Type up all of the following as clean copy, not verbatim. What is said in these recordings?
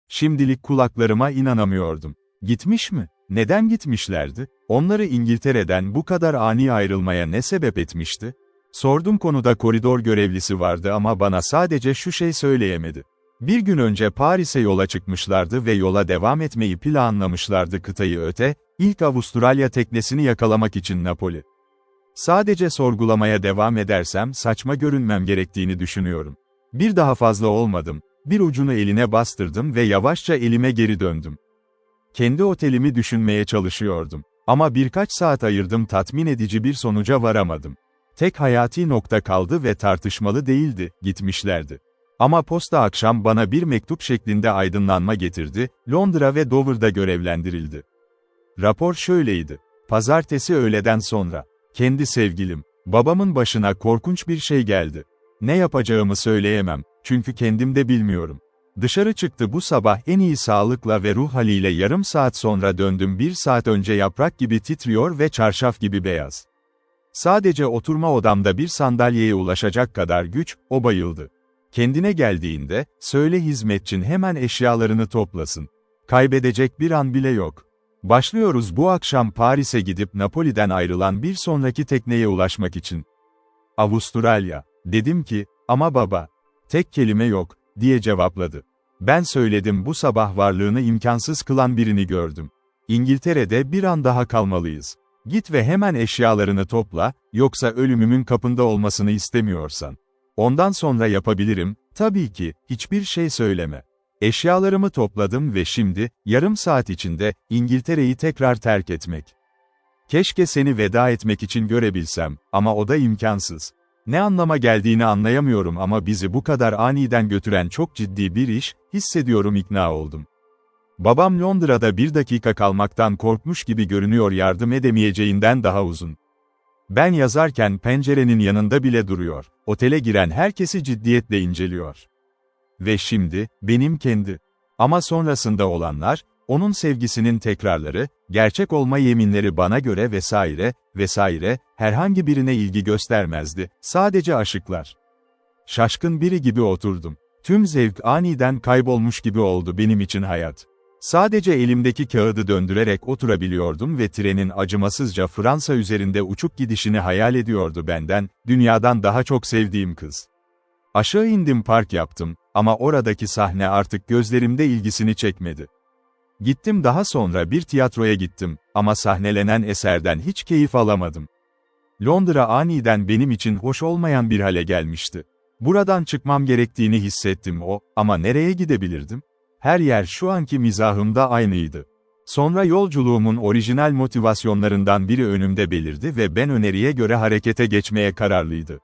Şimdilik kulaklarıma inanamıyordum. Gitmiş mi? Neden gitmişlerdi? Onları İngiltere'den bu kadar ani ayrılmaya ne sebep etmişti? Sordum, konuda koridor görevlisi vardı ama bana sadece şu şey söyleyemedi. Bir gün önce Paris'e yola çıkmışlardı ve yola devam etmeyi planlamışlardı kıtayı öte, ilk Avustralya teknesini yakalamak için Napoli. Sadece sorgulamaya devam edersem saçma görünmem gerektiğini düşünüyorum. Bir daha fazla olmadım, bir ucunu eline bastırdım ve yavaşça elime geri döndüm. Kendi otelimi düşünmeye çalışıyordum. Ama birkaç saat ayırdım, tatmin edici bir sonuca varamadım. Tek hayati nokta kaldı ve tartışmalı değildi, gitmişlerdi. Ama posta akşam bana bir mektup şeklinde aydınlanma getirdi, Londra ve Dover'da görevlendirildi. Rapor şöyleydi: Pazartesi öğleden sonra. Kendi sevgilim, babamın başına korkunç bir şey geldi. Ne yapacağımı söyleyemem, çünkü kendim de bilmiyorum. Dışarı çıktı bu sabah en iyi sağlıkla ve ruh haliyle, yarım saat sonra döndüm, bir saat önce yaprak gibi titriyor ve çarşaf gibi beyaz. Sadece oturma odamda bir sandalyeye ulaşacak kadar güç, o bayıldı. Kendine geldiğinde, söyle hizmetçin hemen eşyalarını toplasın. Kaybedecek bir an bile yok. Başlıyoruz bu akşam Paris'e gidip Napoli'den ayrılan bir sonraki tekneye ulaşmak için. Avustralya, dedim ki, ama baba, tek kelime yok, diye cevapladı. Ben söyledim, bu sabah varlığını imkansız kılan birini gördüm. İngiltere'de bir an daha kalmalıyız. Git ve hemen eşyalarını topla, yoksa ölümümün kapında olmasını istemiyorsan. Ondan sonra yapabilirim, tabii ki, hiçbir şey söyleme. Eşyalarımı topladım ve şimdi, yarım saat içinde, İngiltere'yi tekrar terk etmek. Keşke seni veda etmek için görebilsem, ama o da imkansız. Ne anlama geldiğini anlayamıyorum ama bizi bu kadar aniden götüren çok ciddi bir iş, hissediyorum, ikna oldum. Babam Londra'da bir dakika kalmaktan korkmuş gibi görünüyor, yardım edemeyeceğinden daha uzun. Ben yazarken pencerenin yanında bile duruyor, otele giren herkesi ciddiyetle inceliyor. Ve şimdi, benim kendi. Ama sonrasında olanlar, onun sevgisinin tekrarları, gerçek olma yeminleri bana göre vesaire, herhangi birine ilgi göstermezdi, sadece aşıklar. Şaşkın biri gibi oturdum. Tüm zevk aniden kaybolmuş gibi oldu benim için hayat. Sadece elimdeki kağıdı döndürerek oturabiliyordum ve trenin acımasızca Fransa üzerinde uçup gidişini hayal ediyordu benden, dünyadan daha çok sevdiğim kız. Aşağı indim, park yaptım, ama oradaki sahne artık gözlerimde ilgisini çekmedi. Gittim, daha sonra bir tiyatroya gittim, ama sahnelenen eserden hiç keyif alamadım. Londra aniden benim için hoş olmayan bir hale gelmişti. Buradan çıkmam gerektiğini hissettim ama nereye gidebilirdim? Her yer şu anki mizahımda aynıydı. Sonra yolculuğumun orijinal motivasyonlarından biri önümde belirdi ve ben öneriye göre harekete geçmeye kararlıydı.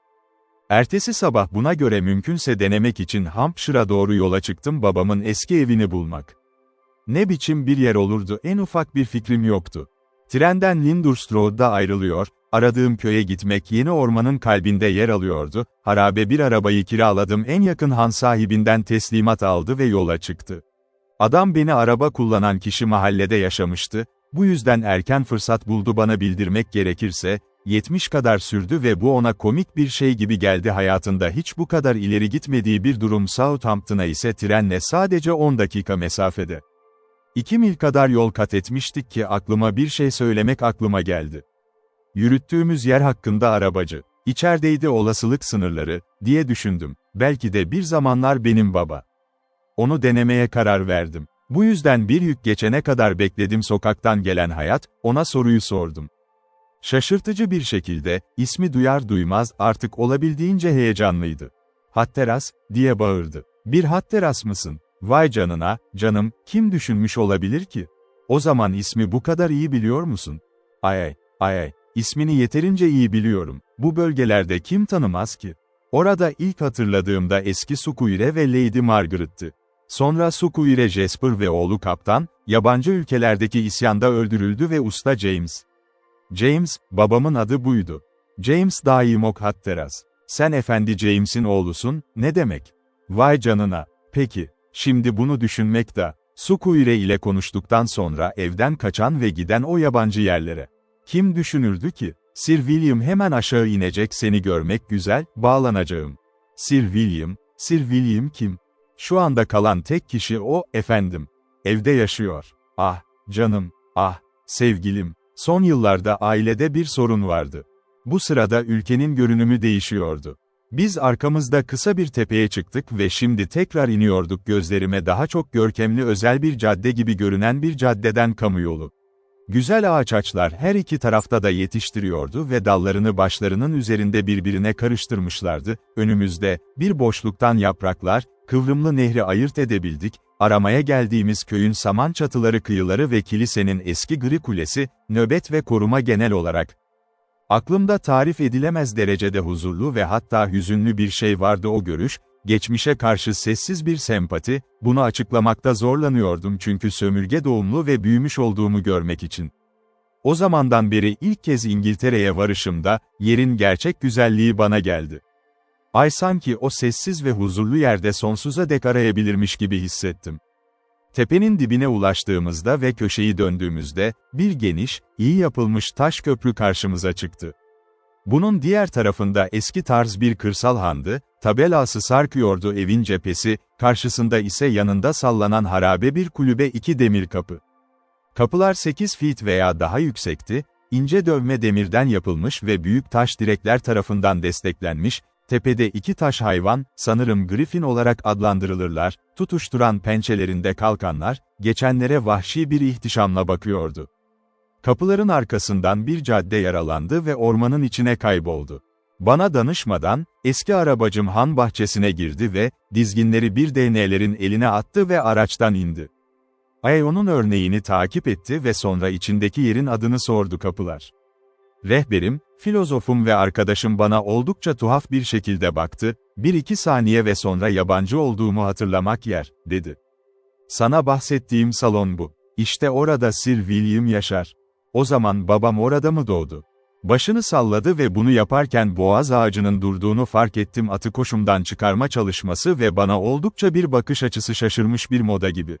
Ertesi sabah buna göre mümkünse denemek için Hampshire'a doğru yola çıktım, babamın eski evini bulmak. Ne biçim bir yer olurdu, en ufak bir fikrim yoktu. Trenden Lyndhurst Road'da ayrılıyor, aradığım köye gitmek yeni ormanın kalbinde yer alıyordu, harabe bir arabayı kiraladım, en yakın han sahibinden teslimat aldı ve yola çıktı. Adam, beni araba kullanan kişi, mahallede yaşamıştı, bu yüzden erken fırsat buldu, bana bildirmek gerekirse, 70 kadar sürdü ve bu ona komik bir şey gibi geldi, hayatında hiç bu kadar ileri gitmediği bir durum. Southampton'a ise trenle sadece 10 dakika mesafede. 2 mil kadar yol kat etmiştik ki aklıma bir şey söylemek geldi. Yürüttüğümüz yer hakkında arabacı, "İçerideydi olasılık sınırları," diye düşündüm. Belki de bir zamanlar benim baba. Onu denemeye karar verdim. Bu yüzden bir yük geçene kadar bekledim, sokaktan gelen hayat, ona soruyu sordum. Şaşırtıcı bir şekilde, ismi duyar duymaz artık olabildiğince heyecanlıydı. "Hatteras," diye bağırdı. "Bir Hatteras mısın? Vay canına, canım, kim düşünmüş olabilir ki? O zaman ismi bu kadar iyi biliyor musun?" Ay, ismini yeterince iyi biliyorum. Bu bölgelerde kim tanımaz ki? Orada ilk hatırladığımda eski Squire ve Lady Margaret'tı. Sonra Squire Jasper ve oğlu kaptan, yabancı ülkelerdeki isyanda öldürüldü ve usta James, babamın adı buydu. James Daimok Hatteras. "Sen efendi James'in oğlusun, ne demek? Vay canına, peki, şimdi bunu düşünmek de." Squire ile konuştuktan sonra evden kaçan ve giden o yabancı yerlere. Kim düşünürdü ki? Sir William hemen aşağı inecek, "Seni görmek güzel, bağlanacağım." Sir William kim? Şu anda kalan tek kişi o, efendim. Evde yaşıyor. Ah, canım, ah, sevgilim. Son yıllarda ailede bir sorun vardı. Bu sırada ülkenin görünümü değişiyordu. Biz arkamızda kısa bir tepeye çıktık ve şimdi tekrar iniyorduk, gözlerime daha çok görkemli, özel bir cadde gibi görünen bir caddeden kamu yolu. Güzel ağaçlar her iki tarafta da yetiştiriyordu ve dallarını başlarının üzerinde birbirine karıştırmışlardı. Önümüzde, bir boşluktan yapraklar, kıvrımlı nehri ayırt edebildik. Aramaya geldiğimiz köyün saman çatıları, kıyıları ve kilisenin eski gri kulesi, nöbet ve koruma genel olarak. Aklımda tarif edilemez derecede huzurlu ve hatta hüzünlü bir şey vardı o görüş, geçmişe karşı sessiz bir sempati, bunu açıklamakta zorlanıyordum çünkü sömürge doğumlu ve büyümüş olduğumu görmek için. O zamandan beri ilk kez İngiltere'ye varışımda, yerin gerçek güzelliği bana geldi. Ay sanki o sessiz ve huzurlu yerde sonsuza dek arayabilirmiş gibi hissettim. Tepenin dibine ulaştığımızda ve köşeyi döndüğümüzde, bir geniş, iyi yapılmış taş köprü karşımıza çıktı. Bunun diğer tarafında eski tarz bir kırsal handı, tabelası sarkıyordu evin cephesi, karşısında ise yanında sallanan harabe bir kulübe, iki demir kapı. Kapılar 8 feet veya daha yüksekti, ince dövme demirden yapılmış ve büyük taş direkler tarafından desteklenmiş. Tepede iki taş hayvan, sanırım griffin olarak adlandırılırlar, tutuşturan pençelerinde kalkanlar, geçenlere vahşi bir ihtişamla bakıyordu. Kapıların arkasından bir cadde yaralandı ve ormanın içine kayboldu. Bana danışmadan, eski arabacım han bahçesine girdi ve, dizginleri bir DNA'lerin eline attı ve araçtan indi. Ayon'un örneğini takip etti ve sonra içindeki yerin adını sordu kapılar. Rehberim, filozofum ve arkadaşım bana oldukça tuhaf bir şekilde baktı, 1-2 saniye ve sonra yabancı olduğumu hatırlamak yer, dedi. Sana bahsettiğim salon bu. İşte orada Sir William yaşar. O zaman babam orada mı doğdu? Başını salladı ve bunu yaparken boğaz ağacının durduğunu fark ettim, atı koşumdan çıkarma çalışması ve bana oldukça bir bakış açısı, şaşırmış bir moda gibi.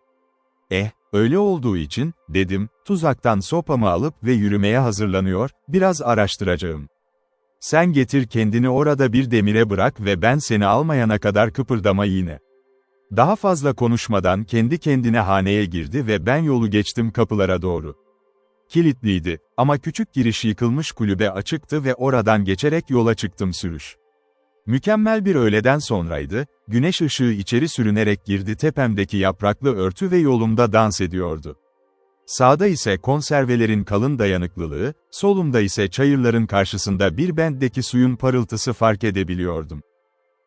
Öyle olduğu için, dedim, tuzaktan sopamı alıp ve yürümeye hazırlanıyor, biraz araştıracağım. Sen getir kendini orada bir demire bırak ve ben seni almayana kadar kıpırdama yine. Daha fazla konuşmadan kendi kendine haneye girdi ve ben yolu geçtim kapılara doğru. Kilitliydi ama küçük giriş yıkılmış, kulübe açıktı ve oradan geçerek yola çıktım sürüş. Mükemmel bir öğleden sonraydı, güneş ışığı içeri sürünerek girdi, tepemdeki yapraklı örtü ve yolumda dans ediyordu. Sağda ise konservelerin kalın dayanıklılığı, solumda ise çayırların karşısında bir benddeki suyun parıltısı fark edebiliyordum.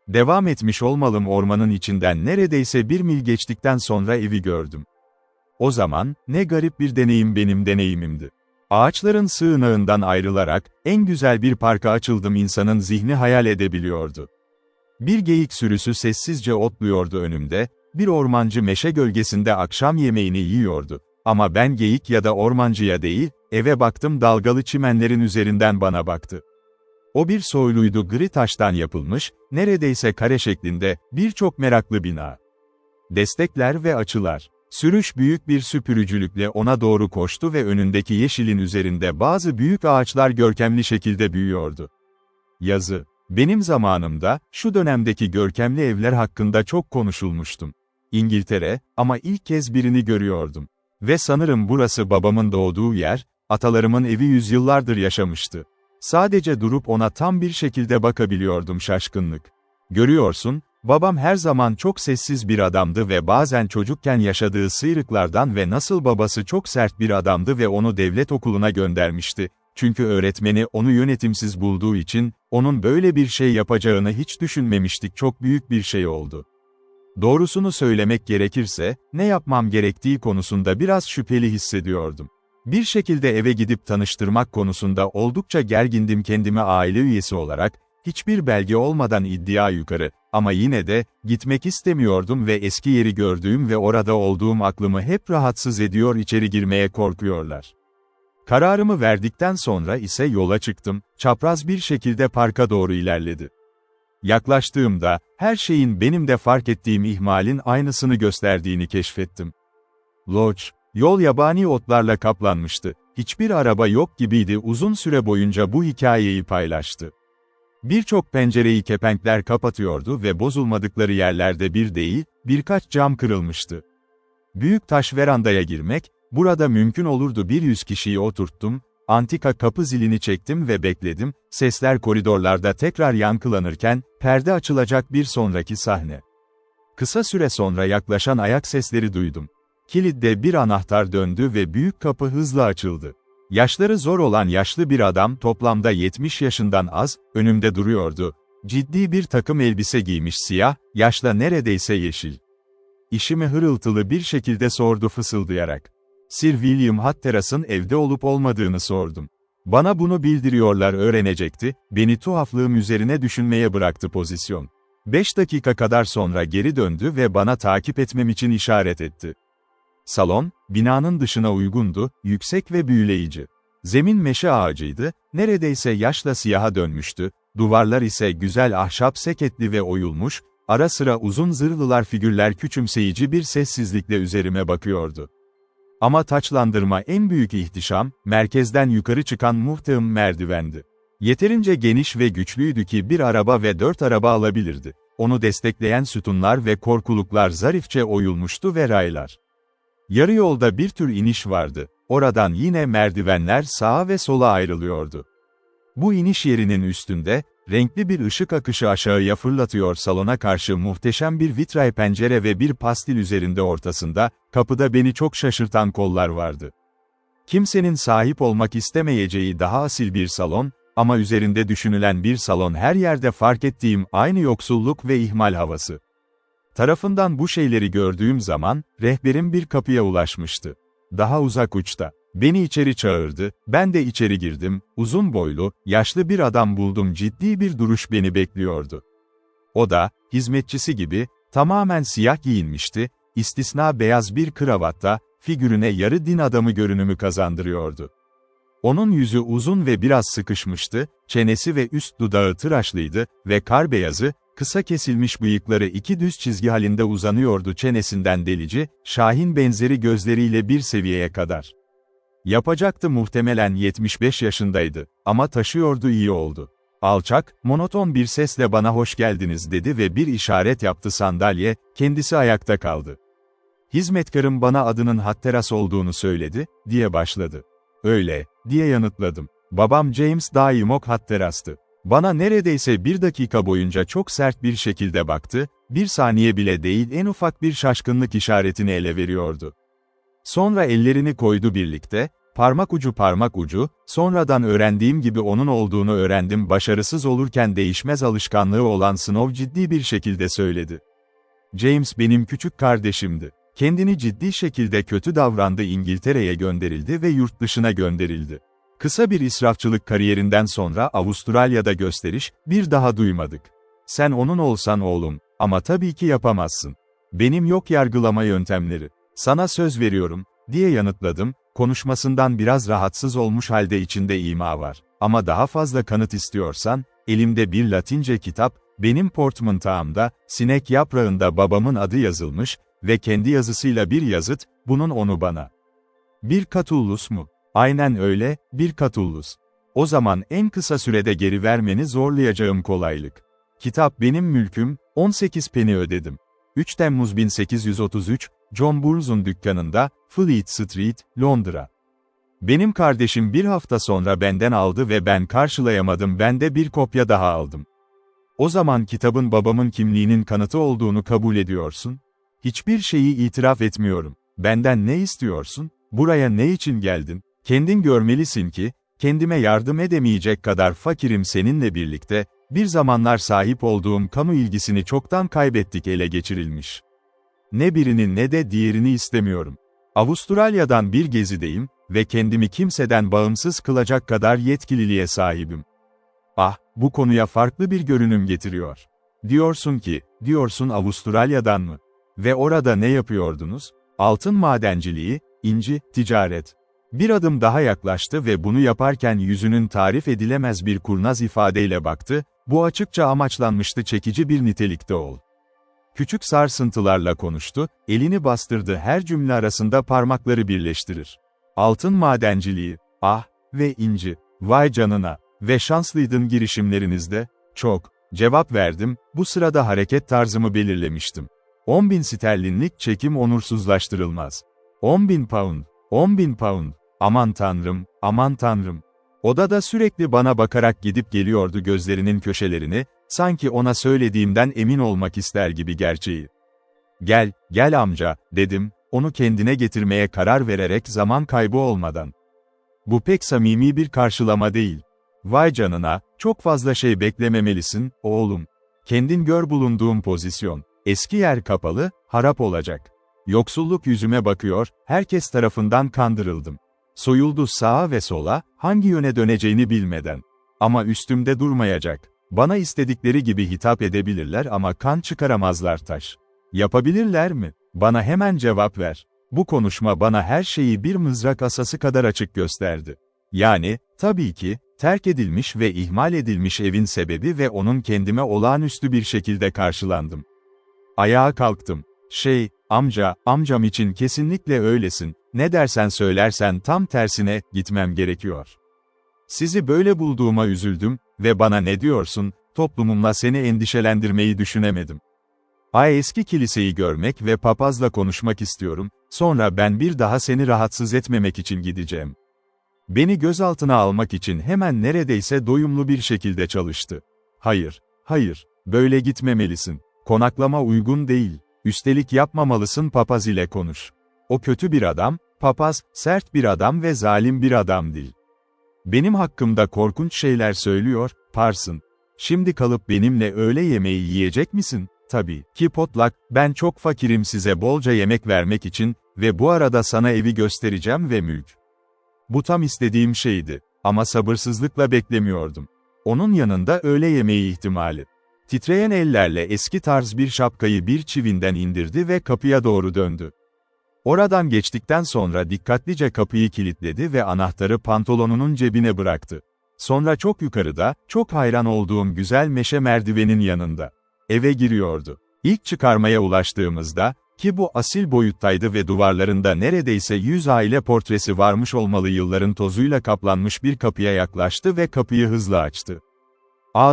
Devam etmiş olmalım, ormanın içinden neredeyse 1 mil geçtikten sonra evi gördüm. O zaman, ne garip bir deneyim benim deneyimimdi. Ağaçların sığınağından ayrılarak, en güzel bir parka açıldım, insanın zihni hayal edebiliyordu. Bir geyik sürüsü sessizce otluyordu önümde, bir ormancı meşe gölgesinde akşam yemeğini yiyordu. Ama ben geyik ya da ormancıya değil, eve baktım, dalgalı çimenlerin üzerinden bana baktı. O bir soyluydu, gri taştan yapılmış, neredeyse kare şeklinde, birçok meraklı bina. Destekler ve açılar. Sürüş büyük bir süpürücülükle ona doğru koştu ve önündeki yeşilin üzerinde bazı büyük ağaçlar görkemli şekilde büyüyordu. Yazı. Benim zamanımda, şu dönemdeki görkemli evler hakkında çok konuşulmuştum. İngiltere, ama ilk kez birini görüyordum. Ve sanırım burası babamın doğduğu yer, atalarımın evi, yüzyıllardır yaşamıştı. Sadece durup ona tam bir şekilde bakabiliyordum, şaşkınlık. Görüyorsun, babam her zaman çok sessiz bir adamdı ve bazen çocukken yaşadığı sıyrıklardan ve nasıl babası çok sert bir adamdı ve onu devlet okuluna göndermişti. Çünkü öğretmeni onu yönetimsiz bulduğu için, onun böyle bir şey yapacağını hiç düşünmemiştik, çok büyük bir şey oldu. Doğrusunu söylemek gerekirse, ne yapmam gerektiği konusunda biraz şüpheli hissediyordum. Bir şekilde eve gidip tanıştırmak konusunda oldukça gergindim kendimi aile üyesi olarak, hiçbir belge olmadan iddia yukarı, ama yine de, gitmek istemiyordum ve eski yeri gördüğüm ve orada olduğum aklımı hep rahatsız ediyor, içeri girmeye korkuyorlar. Kararımı verdikten sonra ise yola çıktım, çapraz bir şekilde parka doğru ilerledi. Yaklaştığımda, her şeyin benim de fark ettiğim ihmalin aynısını gösterdiğini keşfettim. Lodge, yol yabani otlarla kaplanmıştı, hiçbir araba yok gibiydi, uzun süre boyunca bu hikayeyi paylaştı. Birçok pencereyi kepenkler kapatıyordu ve bozulmadıkları yerlerde bir değil, Birkaç cam kırılmıştı. Büyük taş verandaya girmek, burada mümkün olurdu. 100 kişiyi oturttum, antika kapı zilini çektim ve bekledim, sesler koridorlarda tekrar yankılanırken, perde açılacak bir sonraki sahne. Kısa süre sonra yaklaşan ayak sesleri duydum. Kilidde bir anahtar döndü ve büyük kapı hızla açıldı. Yaşları zor olan yaşlı bir adam, toplamda 70 yaşından az, önümde duruyordu. Ciddi bir takım elbise giymiş, siyah, yaşla neredeyse yeşil. İşimi hırıltılı bir şekilde sordu fısıldayarak. Sir William Hatteras'ın evde olup olmadığını sordum. Bana bunu bildiriyorlar öğrenecekti, beni tuhaflığım üzerine düşünmeye bıraktı pozisyon. 5 dakika kadar sonra geri döndü ve bana takip etmem için işaret etti. Salon, binanın dışına uygundu, yüksek ve büyüleyici. Zemin meşe ağacıydı, neredeyse yaşla siyaha dönmüştü, duvarlar ise güzel ahşap seketli ve oyulmuş, ara sıra uzun zırhlılar figürler küçümseyici bir sessizlikle üzerime bakıyordu. Ama taçlandırma en büyük ihtişam, merkezden yukarı çıkan muhteşem merdivendi. Yeterince geniş ve güçlüydü ki bir araba ve 4 araba alabilirdi. Onu destekleyen sütunlar ve korkuluklar zarifçe oyulmuştu ve raylar. Yarı yolda bir tür iniş vardı. Oradan yine merdivenler sağa ve sola ayrılıyordu. Bu iniş yerinin üstünde, renkli bir ışık akışı aşağıya fırlatıyor, salona karşı muhteşem bir vitray pencere ve bir pastil üzerinde ortasında, kapıda beni çok şaşırtan kollar vardı. Kimsenin sahip olmak istemeyeceği daha asil bir salon, ama üzerinde düşünülen bir salon, her yerde fark ettiğim aynı yoksulluk ve ihmal havası. Tarafından bu şeyleri gördüğüm zaman, rehberim bir kapıya ulaşmıştı. Daha uzak uçta. Beni içeri çağırdı, ben de içeri girdim, uzun boylu, yaşlı bir adam buldum, ciddi bir duruş beni bekliyordu. O da, hizmetçisi gibi, tamamen siyah giyinmişti, istisna beyaz bir kravatta, figürüne yarı din adamı görünümü kazandırıyordu. Onun yüzü uzun ve biraz sıkışmıştı, çenesi ve üst dudağı tıraşlıydı ve kar beyazı, kısa kesilmiş bıyıkları iki düz çizgi halinde uzanıyordu çenesinden delici, şahin benzeri gözleriyle bir seviyeye kadar. Yapacaktı, muhtemelen 75 yaşındaydı, ama taşıyordu, iyi oldu. Alçak, monoton bir sesle bana hoş geldiniz dedi ve bir işaret yaptı sandalye, kendisi ayakta kaldı. Hizmetkarım bana adının Hatteras olduğunu söyledi, diye başladı. Öyle, diye yanıtladım. Babam James Daimok Hatteras'tı. Bana neredeyse 1 dakika boyunca çok sert bir şekilde baktı, 1 saniye bile değil, en ufak bir şaşkınlık işaretini ele veriyordu. Sonra ellerini koydu birlikte, parmak ucu, sonradan öğrendiğim gibi onun olduğunu öğrendim, başarısız olurken değişmez alışkanlığı olan Snow ciddi bir şekilde söyledi. James benim küçük kardeşimdi. Kendini ciddi şekilde kötü davrandı, İngiltere'ye gönderildi ve yurt dışına gönderildi. Kısa bir israfçılık kariyerinden sonra Avustralya'da gösteriş, bir daha duymadık. Sen onun olsan oğlum, ama tabii ki yapamazsın. Benim yok yargılama yöntemleri. Sana söz veriyorum, diye yanıtladım, konuşmasından biraz rahatsız olmuş halde içinde ima var. Ama daha fazla kanıt istiyorsan, elimde bir Latince kitap, benim portmanteağımda, sinek yaprağında babamın adı yazılmış ve kendi yazısıyla bir yazıt, bunun onu bana. Bir Catullus mu? Aynen öyle, bir Catullus. O zaman en kısa sürede geri vermeni zorlayacağım kolaylık. Kitap benim mülküm, 18 peni ödedim. 3 Temmuz 1833, John Burns'un dükkanında, Fleet Street, Londra. Benim kardeşim bir hafta sonra benden aldı ve ben karşılayamadım, ben de bir kopya daha aldım. O zaman kitabın babamın kimliğinin kanıtı olduğunu kabul ediyorsun. Hiçbir şeyi itiraf etmiyorum. Benden ne istiyorsun? Buraya ne için geldin? Kendin görmelisin ki, kendime yardım edemeyecek kadar fakirim, seninle birlikte, bir zamanlar sahip olduğum kamu ilgisini çoktan kaybettik, ele geçirilmiş. Ne birini ne de diğerini istemiyorum. Avustralya'dan bir gezideyim ve kendimi kimseden bağımsız kılacak kadar yetkililiğe sahibim. Ah, bu konuya farklı bir görünüm getiriyor. Diyorsun ki, diyorsun Avustralya'dan mı? Ve orada ne yapıyordunuz? Altın madenciliği, inci, ticaret. Bir adım daha yaklaştı ve bunu yaparken yüzünün tarif edilemez bir kurnaz ifadeyle baktı, bu açıkça amaçlanmıştı, çekici bir nitelikte ol. Küçük sarsıntılarla konuştu, elini bastırdı, her cümle arasında parmakları birleştirir. Altın madenciliği, ah, ve inci, vay canına, ve şanslıydın girişimlerinizde, çok. Cevap verdim, bu sırada hareket tarzımı belirlemiştim. 10.000 sterlinlik çekim onursuzlaştırılmaz. 10.000 pound, 10.000 pound, aman tanrım, aman tanrım. Odada sürekli bana bakarak gidip geliyordu gözlerinin köşelerini, sanki ona söylediğimden emin olmak ister gibi gerçeği. Gel, gel amca, dedim, onu kendine getirmeye karar vererek zaman kaybı olmadan. Bu pek samimi bir karşılama değil. Vay canına, çok fazla şey beklememelisin, oğlum. Kendin gör bulunduğum pozisyon. Eski yer kapalı, harap olacak. Yoksulluk yüzüme bakıyor, herkes tarafından kandırıldım. Soyuldu sağa ve sola, hangi yöne döneceğini bilmeden. Ama üstümde durmayacak. Bana istedikleri gibi hitap edebilirler ama kan çıkaramazlar taş. Yapabilirler mi? Bana hemen cevap ver. Bu konuşma bana her şeyi bir mızrak asası kadar açık gösterdi. Yani, tabii ki, terk edilmiş ve ihmal edilmiş evin sebebi ve onun kendime olağanüstü bir şekilde karşılandım. Ayağa kalktım. Amcam için kesinlikle öylesin, ne dersen söylersen tam tersine, gitmem gerekiyor. Sizi böyle bulduğuma üzüldüm ve bana ne diyorsun, toplumumla seni endişelendirmeyi düşünemedim. Eski kiliseyi görmek ve papazla konuşmak istiyorum, sonra ben bir daha seni rahatsız etmemek için gideceğim. Beni gözaltına almak için hemen neredeyse doyumlu bir şekilde çalıştı. Hayır, böyle gitmemelisin. Konaklama uygun değil. Üstelik yapmamalısın, papaz ile konuş. O kötü bir adam, papaz, sert bir adam ve zalim bir adam değil. Benim hakkımda korkunç şeyler söylüyor, Parson. Şimdi kalıp benimle öğle yemeği yiyecek misin? Tabii ki potluck, ben çok fakirim size bolca yemek vermek için ve bu arada sana evi göstereceğim ve mülk. Bu tam istediğim şeydi ama sabırsızlıkla beklemiyordum. Onun yanında öğle yemeği ihtimali. Titreyen ellerle eski tarz bir şapkayı bir çivinden indirdi ve kapıya doğru döndü. Oradan geçtikten sonra dikkatlice kapıyı kilitledi ve anahtarı pantolonunun cebine bıraktı. Sonra çok yukarıda, çok hayran olduğum güzel meşe merdivenin yanında. Eve giriyordu. İlk çıkarmaya ulaştığımızda, ki bu asil boyuttaydı ve duvarlarında neredeyse 100 aile portresi varmış olmalı, yılların tozuyla kaplanmış bir kapıya yaklaştı ve kapıyı hızla açtı.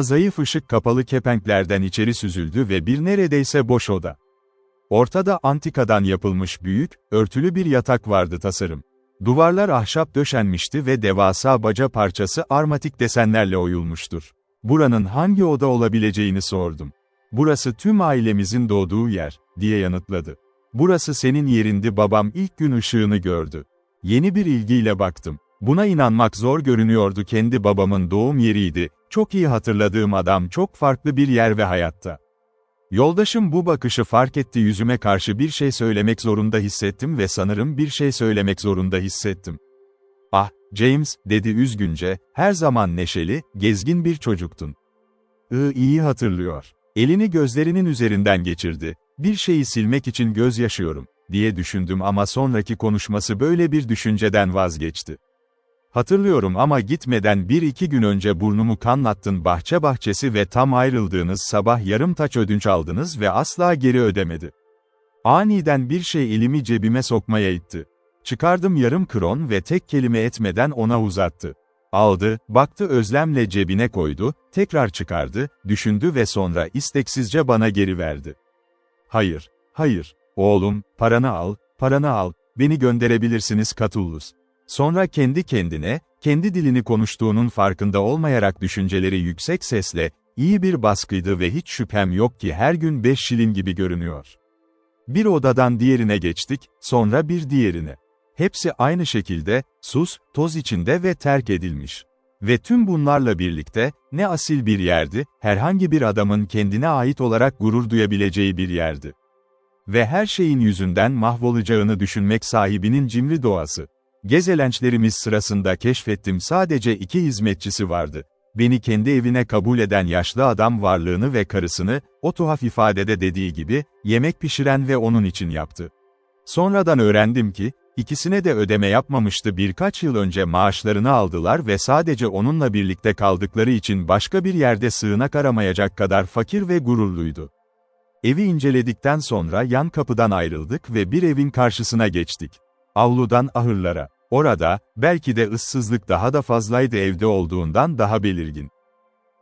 Zayıf ışık kapalı kepenklerden içeri süzüldü ve bir neredeyse boş oda. Ortada antikadan yapılmış büyük, örtülü bir yatak vardı tasarım. Duvarlar ahşap döşenmişti ve devasa baca parçası armatik desenlerle oyulmuştur. Buranın hangi oda olabileceğini sordum. Burası tüm ailemizin doğduğu yer, diye yanıtladı. Burası senin yerindi, babam ilk gün ışığını gördü. Yeni bir ilgiyle baktım. Buna inanmak zor görünüyordu, kendi babamın doğum yeriydi, çok iyi hatırladığım adam, çok farklı bir yer ve hayatta. Yoldaşım bu bakışı fark etti, yüzüme karşı bir şey söylemek zorunda hissettim ve sanırım bir şey söylemek zorunda hissettim. James, dedi üzgünce, her zaman neşeli, gezgin bir çocuktun. İyi hatırlıyor. Elini gözlerinin üzerinden geçirdi. Bir şeyi silmek için gözyaşıyorum, diye düşündüm ama sonraki konuşması böyle bir düşünceden vazgeçti. Hatırlıyorum ama gitmeden 1-2 gün önce burnumu kanlattın, bahçesi ve tam ayrıldığınız sabah yarım taç ödünç aldınız ve asla geri ödemedi. Aniden bir şey elimi cebime sokmaya itti. Çıkardım yarım kron ve tek kelime etmeden ona uzattı. Aldı, baktı, özlemle cebine koydu, tekrar çıkardı, düşündü ve sonra isteksizce bana geri verdi. Hayır, oğlum, paranı al, beni gönderebilirsiniz Catullus. Sonra kendi kendine, kendi dilini konuştuğunun farkında olmayarak düşünceleri yüksek sesle, iyi bir baskıydı ve hiç şüphem yok ki her gün 5 şilin gibi görünüyor. Bir odadan diğerine geçtik, sonra bir diğerine. Hepsi aynı şekilde, toz içinde ve terk edilmiş. Ve tüm bunlarla birlikte, ne asil bir yerdi, herhangi bir adamın kendine ait olarak gurur duyabileceği bir yerdi. Ve her şeyin yüzünden mahvolacağını düşünmek sahibinin cimri doğası. Gezelençlerimiz sırasında keşfettim, sadece 2 hizmetçisi vardı. Beni kendi evine kabul eden yaşlı adam varlığını ve karısını, o tuhaf ifadede dediği gibi, yemek pişiren ve onun için yaptı. Sonradan öğrendim ki, ikisine de ödeme yapmamıştı, birkaç yıl önce maaşlarını aldılar ve sadece onunla birlikte kaldıkları için başka bir yerde sığınak aramayacak kadar fakir ve gururluydu. Evi inceledikten sonra yan kapıdan ayrıldık ve bir evin karşısına geçtik. Avludan ahırlara. Orada, belki de ıssızlık daha da fazlaydı, evde olduğundan daha belirgin.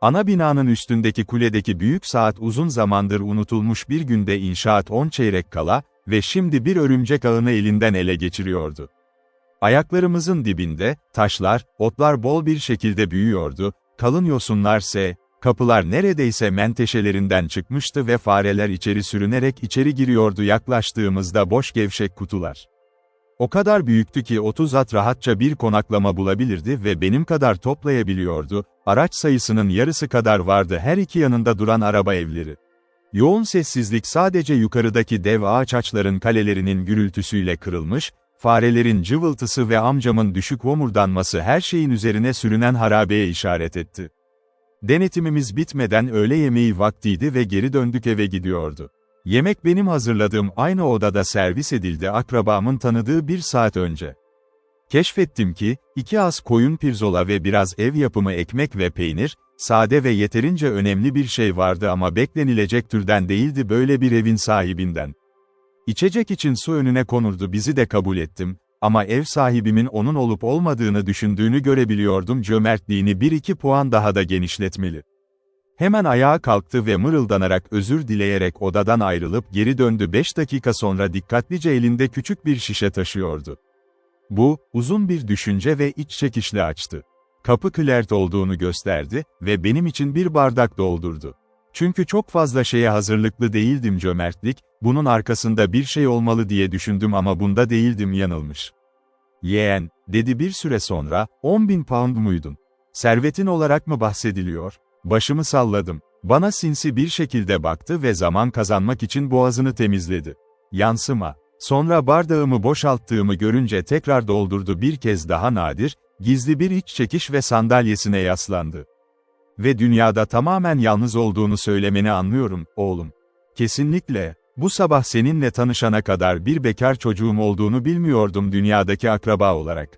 Ana binanın üstündeki kuledeki büyük saat uzun zamandır unutulmuş, bir günde inşaat 10 çeyrek kala ve şimdi bir örümcek ağını elinden ele geçiriyordu. Ayaklarımızın dibinde, taşlar, otlar bol bir şekilde büyüyordu, kalın yosunlar kapılar neredeyse menteşelerinden çıkmıştı ve fareler içeri sürünerek içeri giriyordu yaklaştığımızda boş gevşek kutular. O kadar büyüktü ki 30 at rahatça bir konaklama bulabilirdi ve benim kadar toplayabiliyordu, araç sayısının yarısı kadar vardı her iki yanında duran araba evleri. Yoğun sessizlik sadece yukarıdaki dev ağaç ağaçların kalelerinin gürültüsüyle kırılmış, farelerin cıvıltısı ve amcamın düşük homurdanması her şeyin üzerine sürünen harabeye işaret etti. Denetimimiz bitmeden öğle yemeği vaktiydi ve geri döndük, eve gidiyordu. Yemek benim hazırladığım aynı odada servis edildi, akrabamın tanıdığı 1 saat önce. Keşfettim ki, 2 az koyun pirzola ve biraz ev yapımı ekmek ve peynir, sade ve yeterince önemli bir şey vardı ama beklenilecek türden değildi böyle bir evin sahibinden. İçecek için su önüne konurdu, bizi de kabul ettim. Ama ev sahibimin onun olup olmadığını düşündüğünü görebiliyordum, cömertliğini 1-2 puan daha da genişletmeli. Hemen ayağa kalktı ve mırıldanarak özür dileyerek odadan ayrılıp geri döndü. 5 dakika sonra dikkatlice elinde küçük bir şişe taşıyordu. Bu, uzun bir düşünce ve iç çekişle açtı. Kapı klert olduğunu gösterdi ve benim için bir bardak doldurdu. Çünkü çok fazla şeye hazırlıklı değildim, cömertlik, bunun arkasında bir şey olmalı diye düşündüm ama bunda değildim, yanılmış. Yeğen, dedi bir süre sonra, 10.000 pound muydun? Servetin olarak mı bahsediliyor? Başımı salladım. Bana sinsi bir şekilde baktı ve zaman kazanmak için boğazını temizledi. Yansıma. Sonra bardağımı boşalttığımı görünce tekrar doldurdu, bir kez daha nadir, gizli bir iç çekiş ve sandalyesine yaslandı. Ve dünyada tamamen yalnız olduğunu söylemeni anlıyorum, oğlum. Kesinlikle. Bu sabah seninle tanışana kadar bir bekar çocuğum olduğunu bilmiyordum dünyadaki akraba olarak.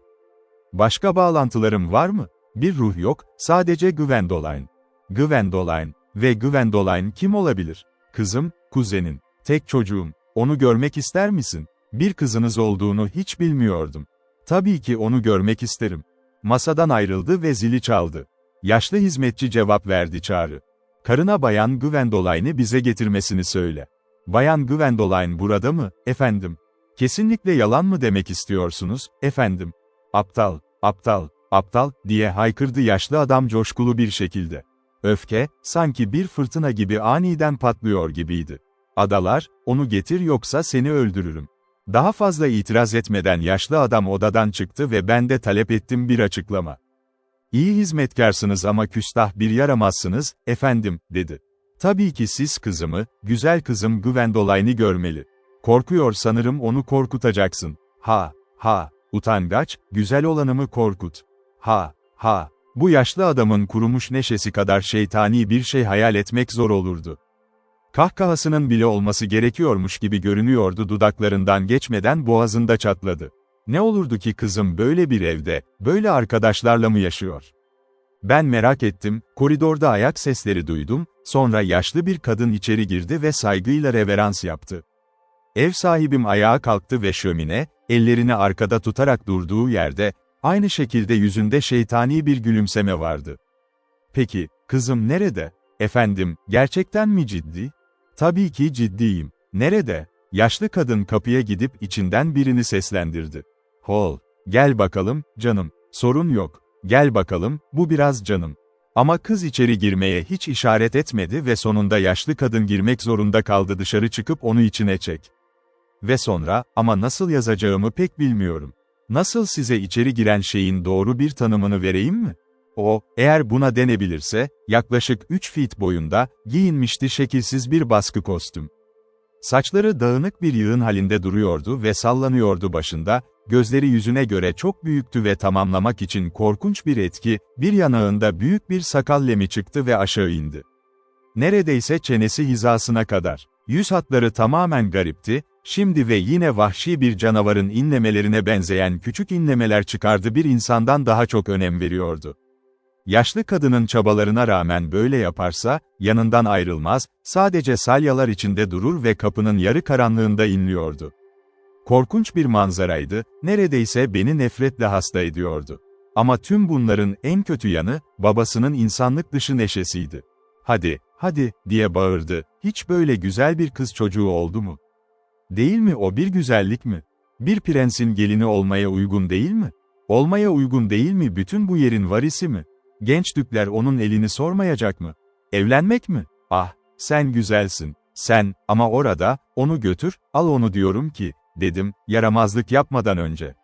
Başka bağlantılarım var mı? Bir ruh yok, sadece Gwendoline. Gwendoline. Ve Gwendoline kim olabilir? Kızım, kuzenin. Tek çocuğum. Onu görmek ister misin? Bir kızınız olduğunu hiç bilmiyordum. Tabii ki onu görmek isterim. Masadan ayrıldı ve zili çaldı. Yaşlı hizmetçi cevap verdi, çağrı. Karına Bayan Gwendoline'i bize getirmesini söyle. Bayan Gwendoline burada mı, efendim? Kesinlikle yalan mı demek istiyorsunuz, efendim? Aptal, aptal, aptal, diye haykırdı yaşlı adam coşkulu bir şekilde. Öfke, sanki bir fırtına gibi aniden patlıyor gibiydi. Adalar, onu getir yoksa seni öldürürüm. Daha fazla itiraz etmeden yaşlı adam odadan çıktı ve ben de talep ettim bir açıklama. İyi hizmetkarsınız ama küstah bir yaramazsınız, efendim, dedi. Tabii ki siz kızımı, güzel kızım Gwendoline'i görmeli. Korkuyor sanırım, onu korkutacaksın. Ha, ha, utangaç, güzel olanımı korkut. Ha, ha, bu yaşlı adamın kurumuş neşesi kadar şeytani bir şey hayal etmek zor olurdu. Kahkahasının bile olması gerekiyormuş gibi görünüyordu, dudaklarından geçmeden boğazında çatladı. Ne olurdu ki kızım böyle bir evde, böyle arkadaşlarla mı yaşıyor? Ben merak ettim, koridorda ayak sesleri duydum, sonra yaşlı bir kadın içeri girdi ve saygıyla reverans yaptı. Ev sahibim ayağa kalktı ve şömine, ellerini arkada tutarak durduğu yerde, aynı şekilde yüzünde şeytani bir gülümseme vardı. Peki, kızım nerede? Efendim, gerçekten mi ciddi? Tabii ki ciddiyim. Nerede? Yaşlı kadın kapıya gidip içinden birini seslendirdi. Hol, gel bakalım, canım, sorun yok. Gel bakalım, bu biraz canım. Ama kız içeri girmeye hiç işaret etmedi ve sonunda yaşlı kadın girmek zorunda kaldı, dışarı çıkıp onu içine çek. Ve sonra, ama nasıl yazacağımı pek bilmiyorum. Nasıl size içeri giren şeyin doğru bir tanımını vereyim mi? O, eğer buna denebilirse, yaklaşık 3 feet boyunda, giyinmişti şekilsiz bir baskı kostüm. Saçları dağınık bir yığın halinde duruyordu ve sallanıyordu başında, gözleri yüzüne göre çok büyüktü ve tamamlamak için korkunç bir etki, bir yanağında büyük bir sakal lemi çıktı ve aşağı indi. Neredeyse çenesi hizasına kadar. Yüz hatları tamamen garipti, şimdi ve yine vahşi bir canavarın inlemelerine benzeyen küçük inlemeler çıkardı, bir insandan daha çok önem veriyordu. Yaşlı kadının çabalarına rağmen böyle yaparsa, yanından ayrılmaz, sadece salyalar içinde durur ve kapının yarı karanlığında inliyordu. Korkunç bir manzaraydı, neredeyse beni nefretle hasta ediyordu. Ama tüm bunların en kötü yanı, babasının insanlık dışı neşesiydi. "Hadi, hadi," diye bağırdı, "hiç böyle güzel bir kız çocuğu oldu mu? Değil mi o bir güzellik mi? Bir prensin gelini olmaya uygun değil mi? Olmaya uygun değil mi bütün bu yerin varisi mi? Genç dükler onun elini sormayacak mı? Evlenmek mi? Ah, sen güzelsin, sen, ama orada, onu götür, al onu diyorum ki," dedim, yaramazlık yapmadan önce.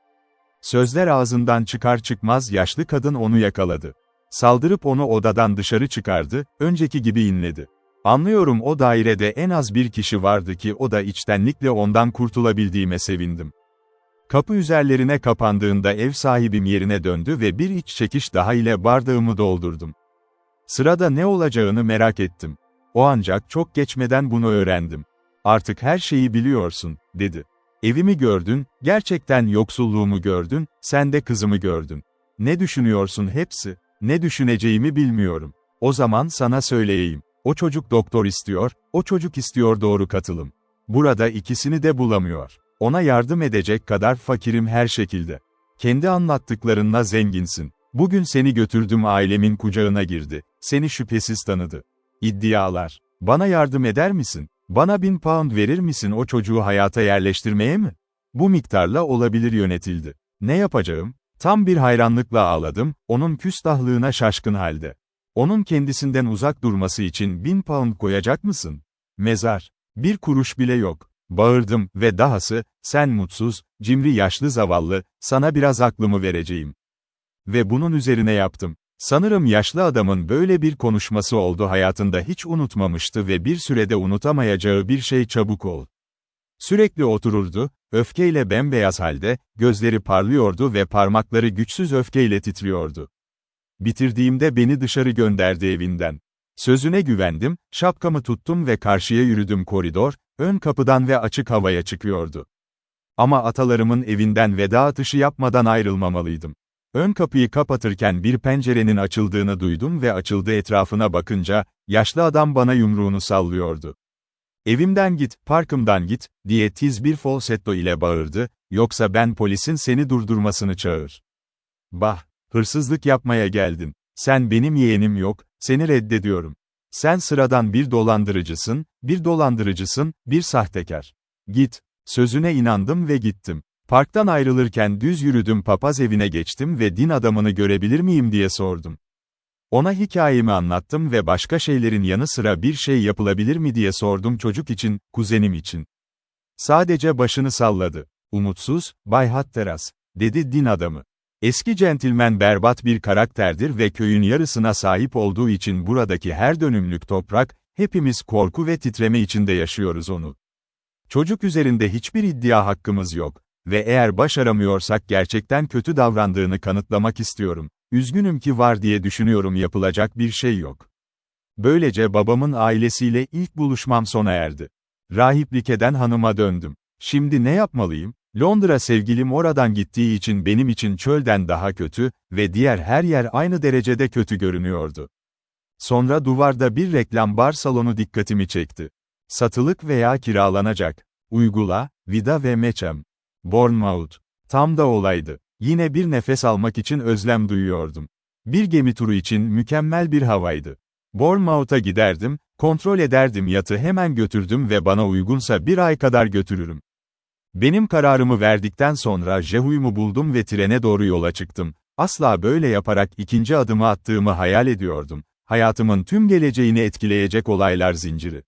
Sözler ağzından çıkar çıkmaz yaşlı kadın onu yakaladı. Saldırıp onu odadan dışarı çıkardı, önceki gibi inledi. Anlıyorum, o dairede en az bir kişi vardı ki o da içtenlikle ondan kurtulabildiğime sevindim. Kapı üzerlerine kapandığında ev sahibim yerine döndü ve bir iç çekiş daha ile bardağımı doldurdum. Sırada ne olacağını merak ettim. O ancak çok geçmeden bunu öğrendim. "Artık her şeyi biliyorsun," dedi. "Evimi gördün, gerçekten yoksulluğumu gördün, sen de kızımı gördün. Ne düşünüyorsun hepsi? Ne düşüneceğimi bilmiyorum. O zaman sana söyleyeyim. O çocuk doktor istiyor, o çocuk istiyor doğru katılım. Burada ikisini de bulamıyor. Ona yardım edecek kadar fakirim her şekilde. Kendi anlattıklarınla zenginsin. Bugün seni götürdüm, ailemin kucağına girdi. Seni şüphesiz tanıdı. İddialar. Bana yardım eder misin? Bana 1000 pound verir misin o çocuğu hayata yerleştirmeye mi?" Bu miktarla olabilir yönetildi. Ne yapacağım? Tam bir hayranlıkla ağladım, onun küstahlığına şaşkın halde. "Onun kendisinden uzak durması için 1000 pound koyacak mısın? Mezar. Bir kuruş bile yok." Bağırdım ve dahası, "Sen mutsuz, cimri yaşlı zavallı, sana biraz aklımı vereceğim." Ve bunun üzerine yaptım. Sanırım yaşlı adamın böyle bir konuşması oldu, hayatında hiç unutmamıştı ve bir sürede unutamayacağı bir şey çabuk ol. Sürekli otururdu, öfkeyle bembeyaz halde, gözleri parlıyordu ve parmakları güçsüz öfkeyle titriyordu. Bitirdiğimde beni dışarı gönderdi evinden. Sözüne güvendim, şapkamı tuttum ve karşıya yürüdüm. Koridor, ön kapıdan ve açık havaya çıkıyordu. Ama atalarımın evinden veda atışı yapmadan ayrılmamalıydım. Ön kapıyı kapatırken bir pencerenin açıldığını duydum ve açıldı, etrafına bakınca, yaşlı adam bana yumruğunu sallıyordu. "Evimden git, parkımdan git," diye tiz bir falsetto ile bağırdı, "yoksa ben polisin seni durdurmasını çağır." "Bah, hırsızlık yapmaya geldin. Sen benim yeğenim yok, seni reddediyorum. Sen sıradan bir dolandırıcısın, bir sahtekar. Git." Sözüne inandım ve gittim. Parktan ayrılırken düz yürüdüm, papaz evine geçtim ve din adamını görebilir miyim diye sordum. Ona hikayemi anlattım ve başka şeylerin yanı sıra bir şey yapılabilir mi diye sordum, çocuk için, kuzenim için. Sadece başını salladı. "Umutsuz, Bay Hatteras," dedi din adamı. "Eski centilmen berbat bir karakterdir ve köyün yarısına sahip olduğu için buradaki her dönümlük toprak, hepimiz korku ve titreme içinde yaşıyoruz onu. Çocuk üzerinde hiçbir iddia hakkımız yok. Ve eğer başaramıyorsak gerçekten kötü davrandığını kanıtlamak istiyorum. Üzgünüm ki var diye düşünüyorum, yapılacak bir şey yok." Böylece babamın ailesiyle ilk buluşmam sona erdi. Rahiplik eden hanıma döndüm. Şimdi ne yapmalıyım? Londra sevgilim oradan gittiği için benim için çölden daha kötü ve diğer her yer aynı derecede kötü görünüyordu. Sonra duvarda bir reklam bar salonu dikkatimi çekti. Satılık veya kiralanacak. Uygula, vida ve meçem. Bournemouth. Tam da olaydı. Yine bir nefes almak için özlem duyuyordum. Bir gemi turu için mükemmel bir havaydı. Bournemouth'a giderdim, kontrol ederdim, yatı hemen götürdüm ve bana uygunsa bir ay kadar götürürüm. Benim kararımı verdikten sonra Jehu'yu buldum ve trene doğru yola çıktım. Asla böyle yaparak ikinci adımı attığımı hayal ediyordum. Hayatımın tüm geleceğini etkileyecek olaylar zinciri.